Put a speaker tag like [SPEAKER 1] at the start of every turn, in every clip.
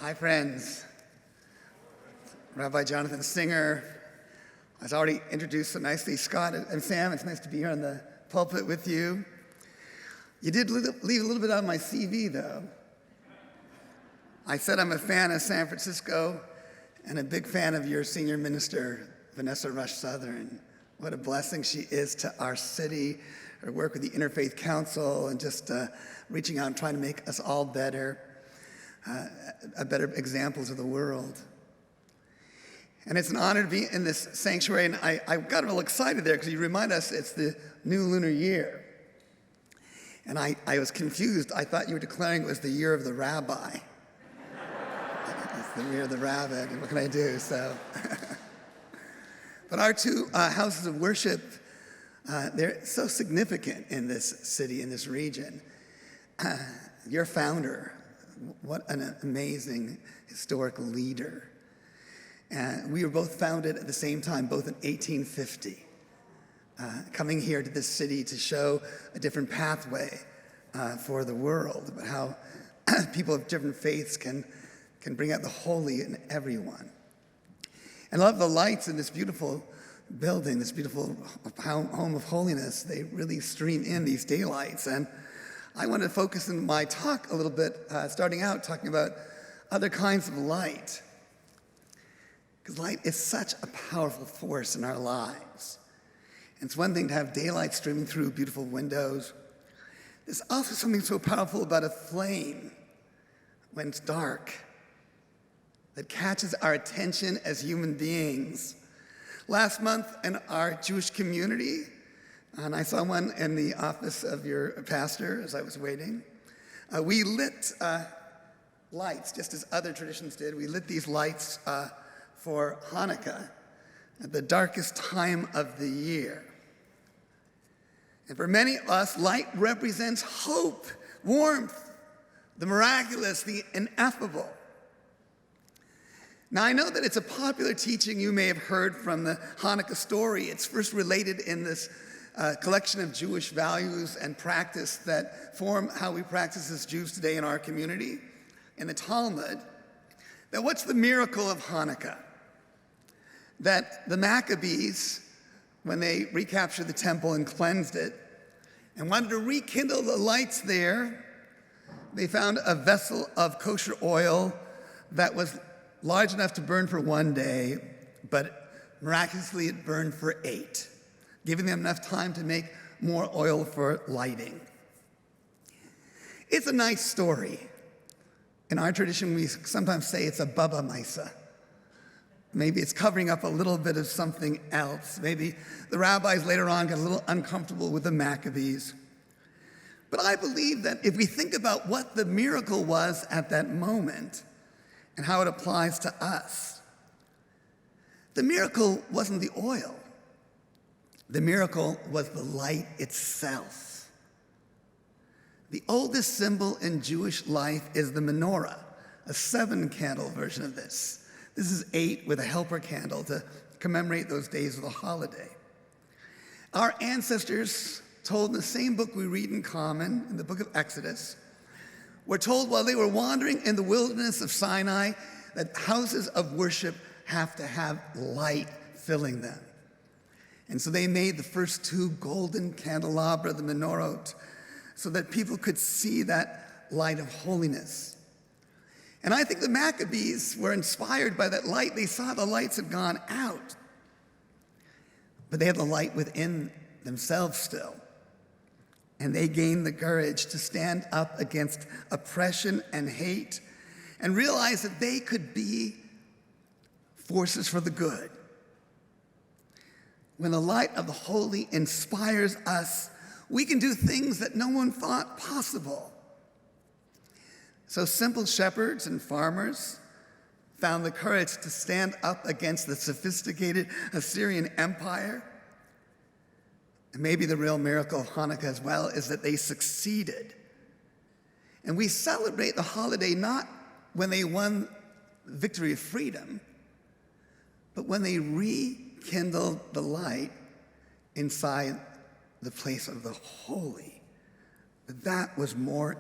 [SPEAKER 1] Hi, friends. Rabbi Jonathan Singer. I was already introduced so nicely. Scott and Sam, it's nice to be here on the pulpit with you. You did leave a little bit out of my CV, though. I said I'm a fan of San Francisco and a big fan of your senior minister, Vanessa Rush Southern. What a blessing she is to our city, her work with the Interfaith Council, and just reaching out and trying to make us all better, better examples of the world. And it's an honor to be in this sanctuary, and I got real excited there because you remind us it's the new lunar year. And I was confused. I thought you were declaring it was the year of the rabbi. It's the year of the rabbi. What can I do? So, but our two houses of worship, they're so significant in this city, in this region. Your founder, what an amazing historical leader. And we were both founded at the same time, both in 1850, coming here to this city to show a different pathway for the world, about how people of different faiths can bring out the holy in everyone. And I love the lights in this beautiful building, this beautiful home of holiness. They really stream in these daylights. And I want to focus in my talk a little bit, starting out talking about other kinds of light. Because light is such a powerful force in our lives. And it's one thing to have daylight streaming through beautiful windows. There's also something so powerful about a flame when it's dark that catches our attention as human beings. Last month in our Jewish community, and I saw one in the office of your pastor as I was waiting, we lit lights, just as other traditions did. We lit these lights for Hanukkah, at the darkest time of the year. And for many of us, light represents hope, warmth, the miraculous, the ineffable. Now, I know that it's a popular teaching you may have heard from the Hanukkah story. It's first related in this collection of Jewish values and practice that form how we practice as Jews today in our community, in the Talmud. That what's the miracle of Hanukkah? That the Maccabees, when they recaptured the temple and cleansed it, and wanted to rekindle the lights there, they found a vessel of kosher oil that was large enough to burn for one day, but miraculously it burned for 8, giving them enough time to make more oil for lighting. It's a nice story. In our tradition, we sometimes say it's a Baba Misa. Maybe it's covering up a little bit of something else. Maybe the rabbis later on got a little uncomfortable with the Maccabees. But I believe that if we think about what the miracle was at that moment and how it applies to us, the miracle wasn't the oil. The miracle was the light itself. The oldest symbol in Jewish life is the menorah, a 7-candle version of this. This is 8 with a helper candle to commemorate those days of the holiday. Our ancestors told in the same book we read in common, in the book of Exodus, were told while they were wandering in the wilderness of Sinai that houses of worship have to have light filling them. And so they made the first 2 golden candelabra, the menorot, so that people could see that light of holiness. And I think the Maccabees were inspired by that light. They saw the lights had gone out, but they had the light within themselves still. And they gained the courage to stand up against oppression and hate and realize that they could be forces for the good. When the light of the holy inspires us, we can do things that no one thought possible. So simple shepherds and farmers found the courage to stand up against the sophisticated Assyrian Empire. And maybe the real miracle of Hanukkah as well is that they succeeded. And we celebrate the holiday not when they won the victory of freedom, but when they rekindled the light inside the place of the holy. But that was more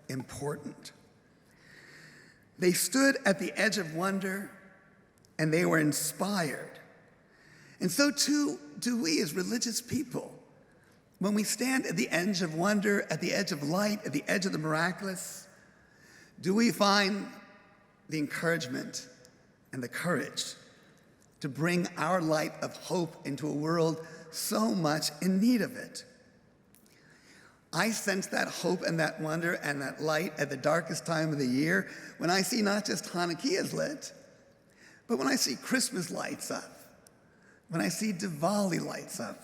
[SPEAKER 1] important. They stood at the edge of wonder, and they were inspired. And so too do we as religious people. When we stand at the edge of wonder, at the edge of light, at the edge of the miraculous, do we find the encouragement and the courage to bring our light of hope into a world so much in need of it? I sense that hope and that wonder and that light at the darkest time of the year when I see not just Hanukkah lit, but when I see Christmas lights up, when I see Diwali lights up,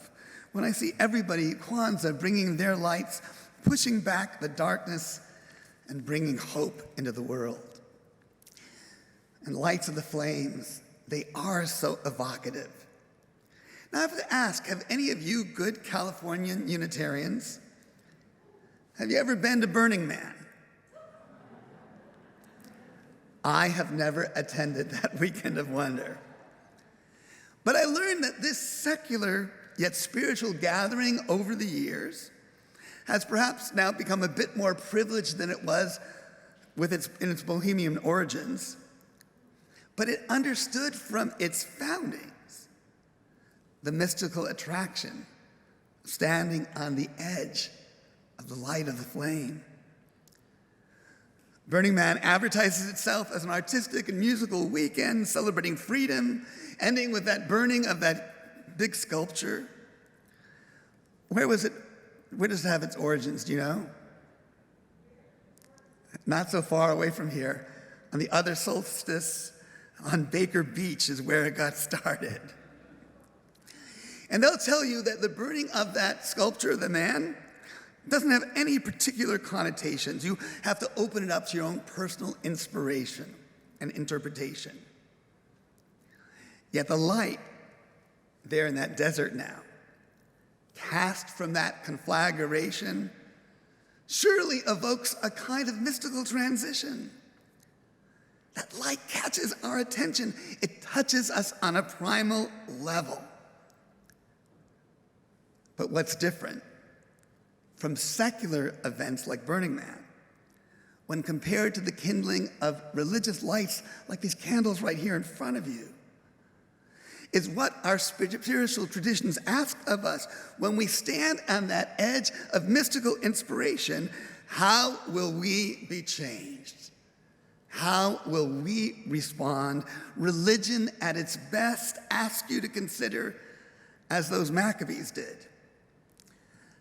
[SPEAKER 1] when I see everybody, Kwanzaa, bringing their lights, pushing back the darkness and bringing hope into the world. And lights of the flames, they are so evocative. Now I have to ask, have any of you good Californian Unitarians, have you ever been to Burning Man? I have never attended that weekend of wonder. But I learned that this secular yet spiritual gathering over the years has perhaps now become a bit more privileged than it was in its bohemian origins. But it understood from its foundings the mystical attraction of standing on the edge of the light of the flame. Burning Man advertises itself as an artistic and musical weekend celebrating freedom, ending with that burning of that big sculpture. Where was it? Where does it have its origins, do you know? Not so far away from here. On the other solstice, on Baker Beach is where it got started. And they'll tell you that the burning of that sculpture, the man, doesn't have any particular connotations. You have to open it up to your own personal inspiration and interpretation. Yet the light there in that desert now, cast from that conflagration, surely evokes a kind of mystical transition. That light catches our attention. It touches us on a primal level. But what's different from secular events like Burning Man, when compared to the kindling of religious lights like these candles right here in front of you, is what our spiritual traditions ask of us when we stand on that edge of mystical inspiration. How will we be changed? How will we respond? Religion at its best asks you to consider, as those Maccabees did,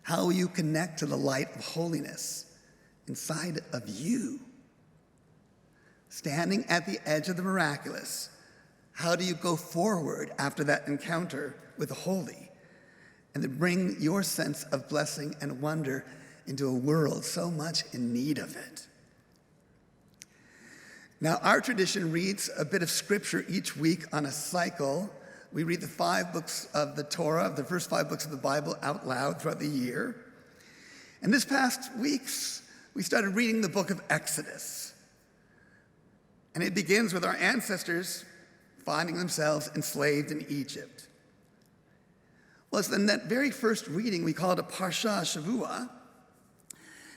[SPEAKER 1] how will you connect to the light of holiness inside of you? Standing at the edge of the miraculous, how do you go forward after that encounter with the holy and to bring your sense of blessing and wonder into a world so much in need of it? Now, our tradition reads a bit of scripture each week on a cycle. We read the 5 books of the Torah, the first 5 books of the Bible, out loud throughout the year. And this past week, we started reading the book of Exodus. And it begins with our ancestors finding themselves enslaved in Egypt. Well, it's in that very first reading, we call it a Parsha Shavua,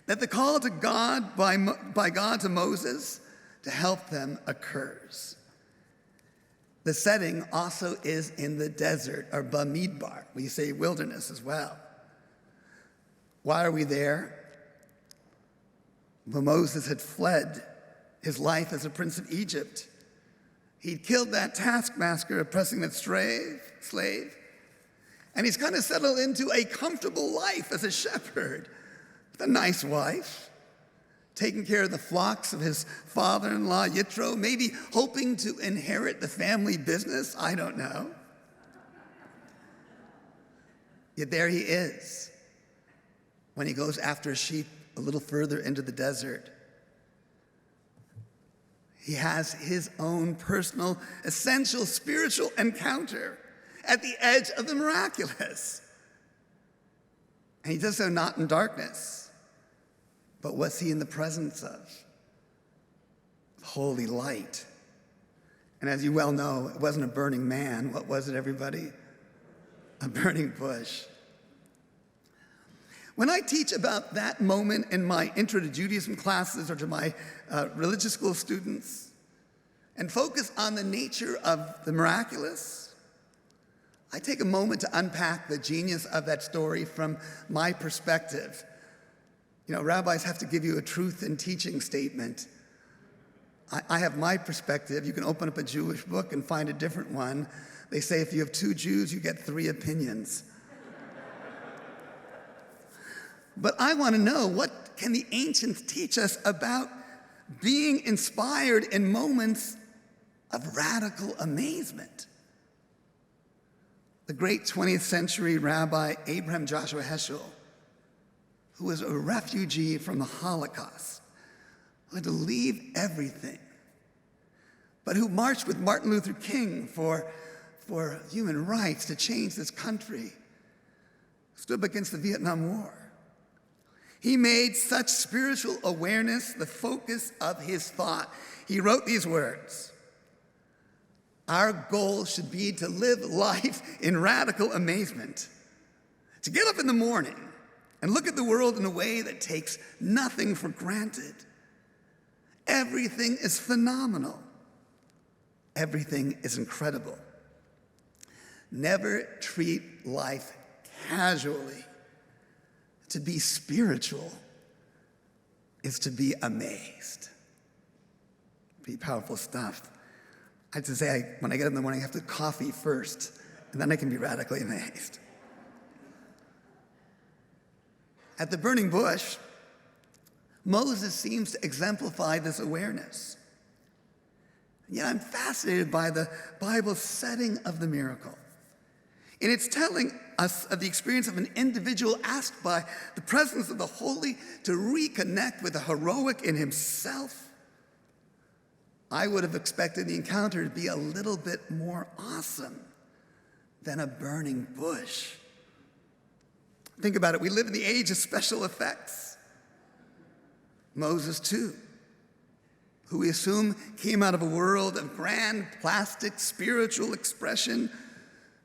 [SPEAKER 1] that the call to God by God to Moses to help them occurs. The setting also is in the desert, or Bamidbar. We say wilderness as well. Why are we there? Well, Moses had fled his life as a prince of Egypt. He'd killed that taskmaster oppressing that slave, and he's kind of settled into a comfortable life as a shepherd with a nice wife, taking care of the flocks of his father-in-law, Yitro, maybe hoping to inherit the family business, I don't know. Yet there he is when he goes after sheep a little further into the desert. He has his own personal, essential spiritual encounter at the edge of the miraculous. And he does so not in darkness, but what's he in the presence of? Holy light. And as you well know, it wasn't a burning man. What was it, everybody? A burning bush. When I teach about that moment in my Intro to Judaism classes or to my religious school students and focus on the nature of the miraculous, I take a moment to unpack the genius of that story from my perspective. You know, rabbis have to give you a truth in teaching statement. I have my perspective. You can open up a Jewish book and find a different one. They say if you have 2 Jews, you get 3 opinions. But I want to know, what can the ancients teach us about being inspired in moments of radical amazement? The great 20th century Rabbi Abraham Joshua Heschel, who was a refugee from the Holocaust, who had to leave everything, but who marched with Martin Luther King for human rights to change this country, stood up against the Vietnam War. He made such spiritual awareness the focus of his thought. He wrote these words: "Our goal should be to live life in radical amazement, to get up in the morning and look at the world in a way that takes nothing for granted. Everything is phenomenal. Everything is incredible. Never treat life casually. To be spiritual is to be amazed." Pretty powerful stuff. I have to say, when I get up in the morning, I have to coffee first, and then I can be radically amazed. At the burning bush, Moses seems to exemplify this awareness. And yet I'm fascinated by the Bible's setting of the miracle. And it's telling us of the experience of an individual asked by the presence of the holy to reconnect with the heroic in himself. I would have expected the encounter to be a little bit more awesome than a burning bush. Think about it. We live in the age of special effects. Moses, too, who we assume came out of a world of grand, plastic, spiritual expression.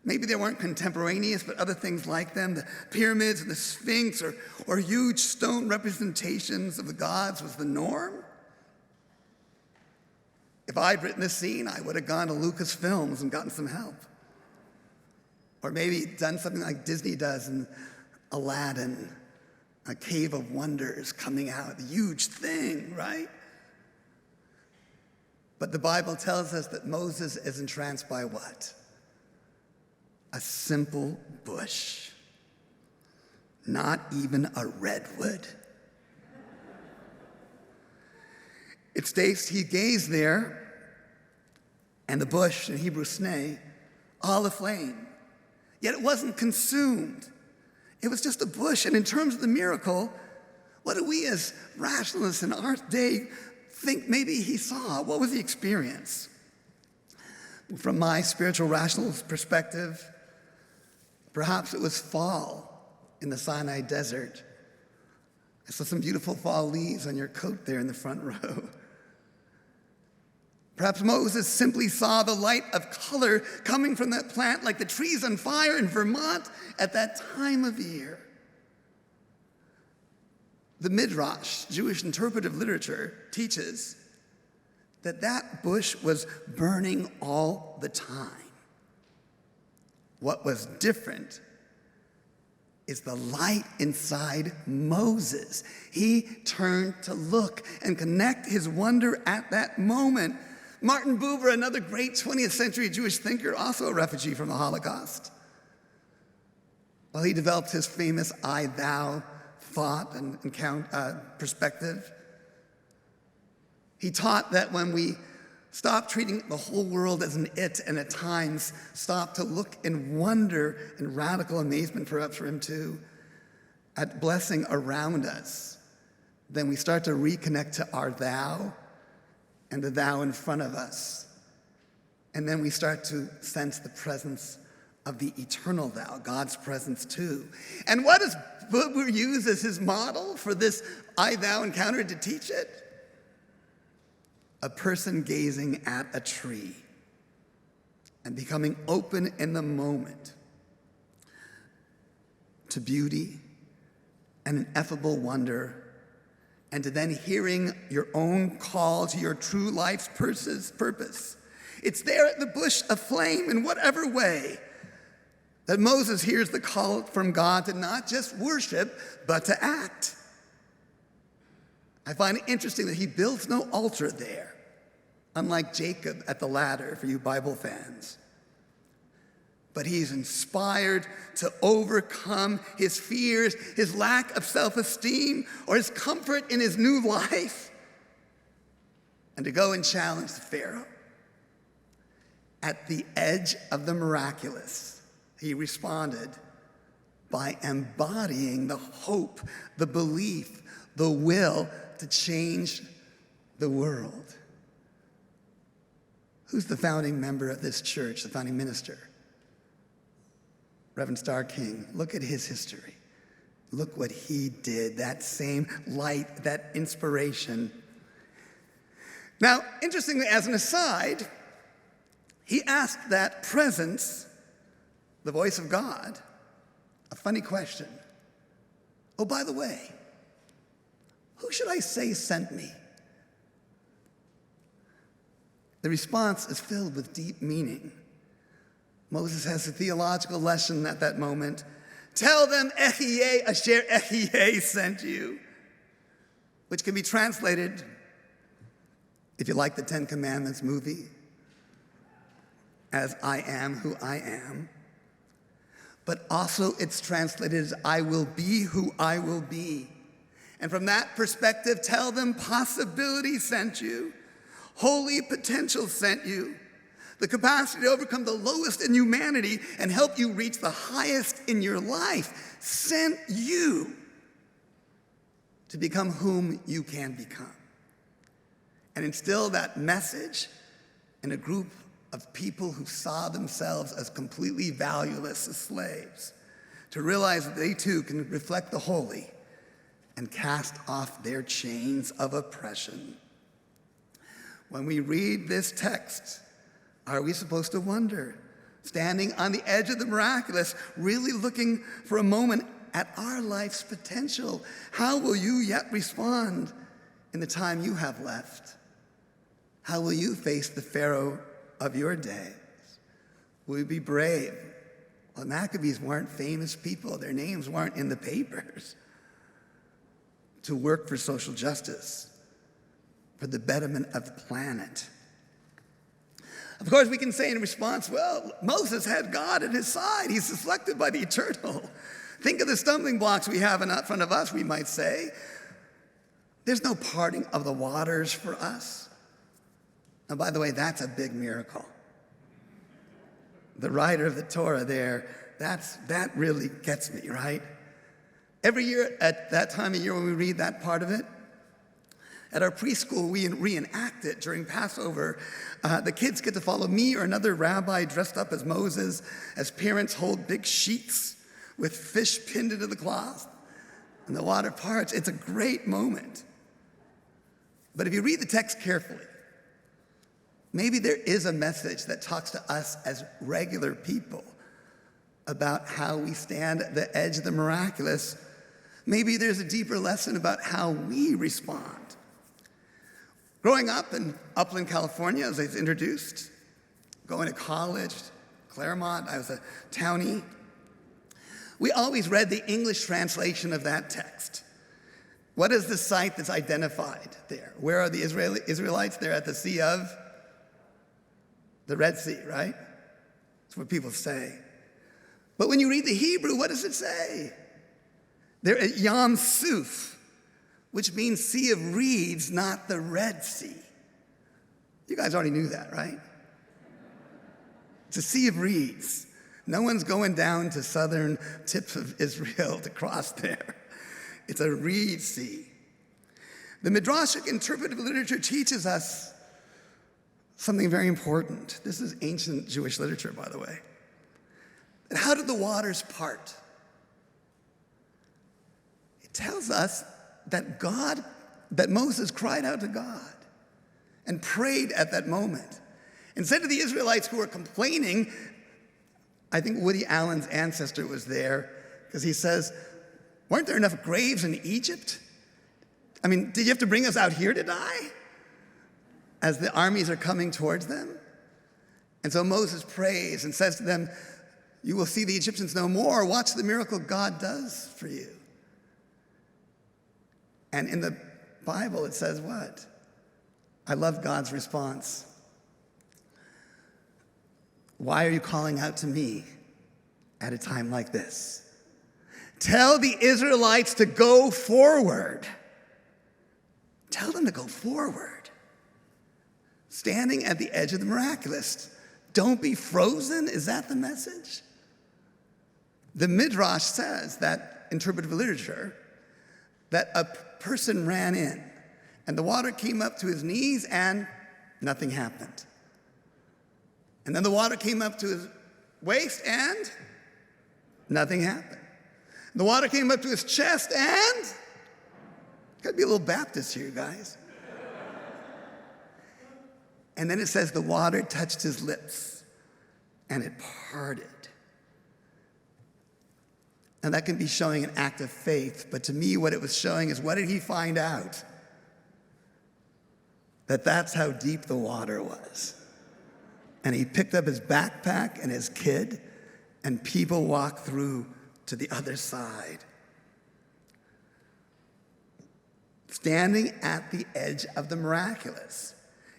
[SPEAKER 1] Maybe they weren't contemporaneous, but other things like them, the pyramids and the Sphinx, or huge stone representations of the gods was the norm. If I'd written this scene, I would have gone to Lucasfilms and gotten some help. Or maybe done something like Disney does in Aladdin, a cave of wonders coming out, a huge thing, right? But the Bible tells us that Moses is entranced by what? A simple bush, not even a redwood. It states he gazed there, and the bush, in Hebrew sneh, all aflame. Yet it wasn't consumed. It was just a bush. And in terms of the miracle, what do we as rationalists in our day think maybe he saw? What was the experience? From my spiritual rationalist perspective, perhaps it was fall in the Sinai desert. I saw some beautiful fall leaves on your coat there in the front row. Perhaps Moses simply saw the light of color coming from that plant like the trees on fire in Vermont at that time of year. The Midrash, Jewish interpretive literature, teaches that that bush was burning all the time. What was different is the light inside Moses. He turned to look and connect his wonder at that moment. Martin Buber, another great 20th century Jewish thinker, also a refugee from the Holocaust. Well, he developed his famous I-thou thought and perspective. He taught that when we stop treating the whole world as an it, and at times stop to look in wonder and radical amazement, perhaps for him too, at blessing around us, then we start to reconnect to our thou and the thou in front of us. And then we start to sense the presence of the eternal thou, God's presence too. And what does Buber use as his model for this I-thou encounter to teach it? A person gazing at a tree and becoming open in the moment to beauty and ineffable wonder, and to then hearing your own call to your true life's purpose. It's there at the bush aflame in whatever way that Moses hears the call from God to not just worship, but to act. I find it interesting that he builds no altar there, unlike Jacob at the ladder for you Bible fans. But he's inspired to overcome his fears, his lack of self-esteem, or his comfort in his new life, and to go and challenge the Pharaoh. At the edge of the miraculous, he responded by embodying the hope, the belief, the will to change the world. Who's the founding member of this church, the founding minister? Reverend Starr King. Look at his history. Look what he did, that same light, that inspiration. Now, interestingly, as an aside, he asked that presence, the voice of God, a funny question. Oh, by the way, who should I say sent me? The response is filled with deep meaning. Moses has a theological lesson at that moment. Tell them Ehyeh asher Ehyeh sent you, which can be translated, if you like the Ten Commandments movie, as I am who I am. But also it's translated as I will be who I will be. And from that perspective, tell them possibility sent you, holy potential sent you, the capacity to overcome the lowest in humanity and help you reach the highest in your life sent you to become whom you can become. And instill that message in a group of people who saw themselves as completely valueless as slaves, to realize that they too can reflect the holy and cast off their chains of oppression. When we read this text, are we supposed to wonder, standing on the edge of the miraculous, really looking for a moment at our life's potential? How will you yet respond in the time you have left? How will you face the Pharaoh of your days? Will you be brave? Well, Maccabees weren't famous people. Their names weren't in the papers. To work for social justice, for the betterment of the planet. Of course, we can say in response, well, Moses had God at his side. He's selected by the eternal. Think of the stumbling blocks we have in front of us, we might say. There's no parting of the waters for us. And by the way, that's a big miracle. The writer of the Torah there, that really gets me, right? Every year at that time of year when we read that part of it, at our preschool, we reenact it during Passover. The kids get to follow me or another rabbi dressed up as Moses, as parents hold big sheets with fish pinned into the cloth, and the water parts. It's a great moment. But if you read the text carefully, maybe there is a message that talks to us as regular people about how we stand at the edge of the miraculous. Maybe there's a deeper lesson about how we respond. Growing up in Upland, California, as I was introduced, going to college, Claremont, I was a townie, we always read the English translation of that text. What is the site that's identified there? Where are the Israelites? They're at the Sea of the Red Sea, right? That's what people say. But when you read the Hebrew, what does it say? They're at Yam Suf, which means Sea of Reeds, not the Red Sea. You guys already knew that, right? It's a Sea of Reeds. No one's going down to southern tips of Israel to cross there. It's a reed sea. The Midrashic interpretive literature teaches us something very important. This is ancient Jewish literature, by the way. How did the waters part? It tells us that Moses cried out to God and prayed at that moment and said to the Israelites who were complaining, I think Woody Allen's ancestor was there, because he says, Weren't there enough graves in Egypt? I mean, did you have to bring us out here to die as the armies are coming towards them? And so Moses prays and says to them, you will see the Egyptians no more. Watch the miracle God does for you. And in the Bible, it says what? I love God's response. Why are you calling out to me at a time like this? Tell the Israelites to go forward. Tell them to go forward. Standing at the edge of the miraculous. Don't be frozen. Is that the message? The Midrash says, that interpretive literature, that a person ran in and the water came up to his knees and nothing happened. And then the water came up to his waist and nothing happened. The water came up to his chest and, gotta be a little Baptist here, guys. And then it says the water touched his lips and it parted. Now that can be showing an act of faith, but to me what it was showing is, what did he find out? That's how deep the water was. And he picked up his backpack and his kid, and people walked through to the other side. Standing at the edge of the miraculous.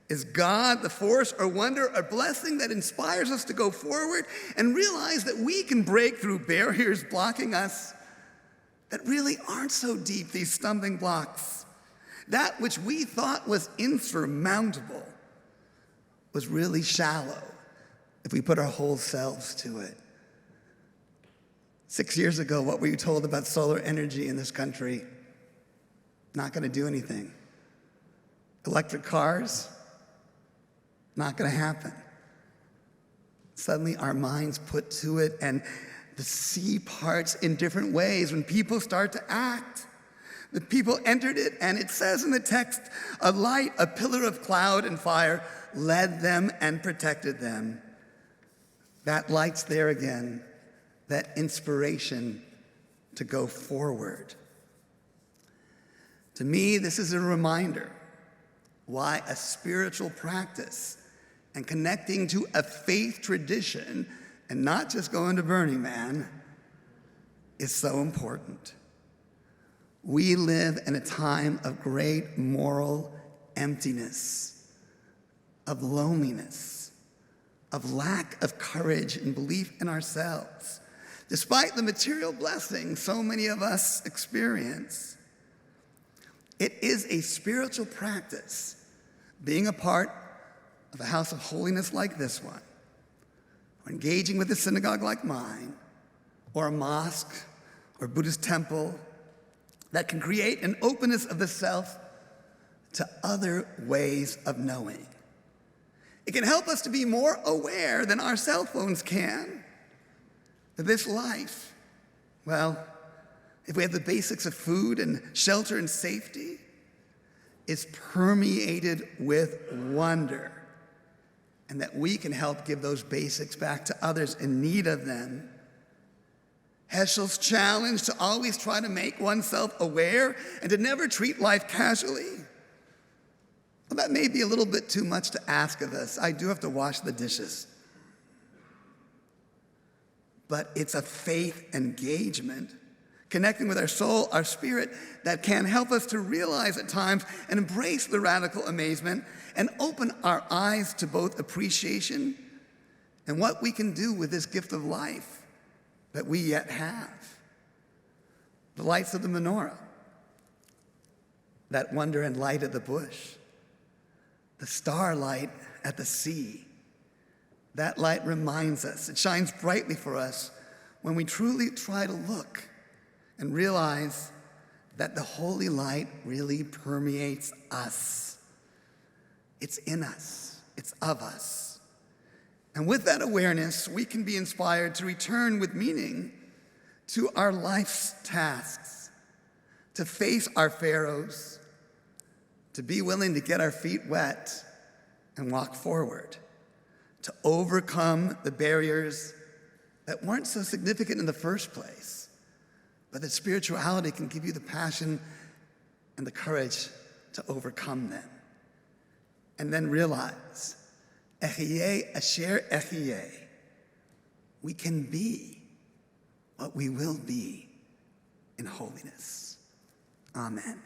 [SPEAKER 1] Is God the force or wonder or blessing that inspires us to go forward and realize that we can break through barriers blocking us that really aren't so deep, these stumbling blocks? That which we thought was insurmountable was really shallow if we put our whole selves to it. 6 years ago, what were you told about solar energy in this country? Not going to do anything. Electric cars? Not going to happen. Suddenly our minds put to it, and the sea parts in different ways when people start to act. The people entered it, and it says in the text, a light, a pillar of cloud and fire led them and protected them. That light's there again, that inspiration to go forward. To me, this is a reminder why a spiritual practice and connecting to a faith tradition and not just going to Burning Man is so important. We live in a time of great moral emptiness, of loneliness, of lack of courage and belief in ourselves. Despite the material blessings so many of us experience, it is a spiritual practice, being a part of a house of holiness like this one, or engaging with a synagogue like mine, or a mosque, or Buddhist temple, that can create an openness of the self to other ways of knowing. It can help us to be more aware than our cell phones can that this life, well, if we have the basics of food and shelter and safety, is permeated with wonder, and that we can help give those basics back to others in need of them. Heschel's challenge to always try to make oneself aware and to never treat life casually, well, that may be a little bit too much to ask of us. I do have to wash the dishes. But it's a faith engagement, connecting with our soul, our spirit, that can help us to realize at times and embrace the radical amazement and open our eyes to both appreciation and what we can do with this gift of life that we yet have. The lights of the menorah, that wonder and light of the bush, the starlight at the sea. That light reminds us, it shines brightly for us when we truly try to look and realize that the holy light really permeates us. It's in us, it's of us. And with that awareness, we can be inspired to return with meaning to our life's tasks, to face our pharaohs, to be willing to get our feet wet and walk forward, to overcome the barriers that weren't so significant in the first place, but that spirituality can give you the passion and the courage to overcome them. And then realize, Ehyeh asher ehyeh, we can be what we will be in holiness. Amen.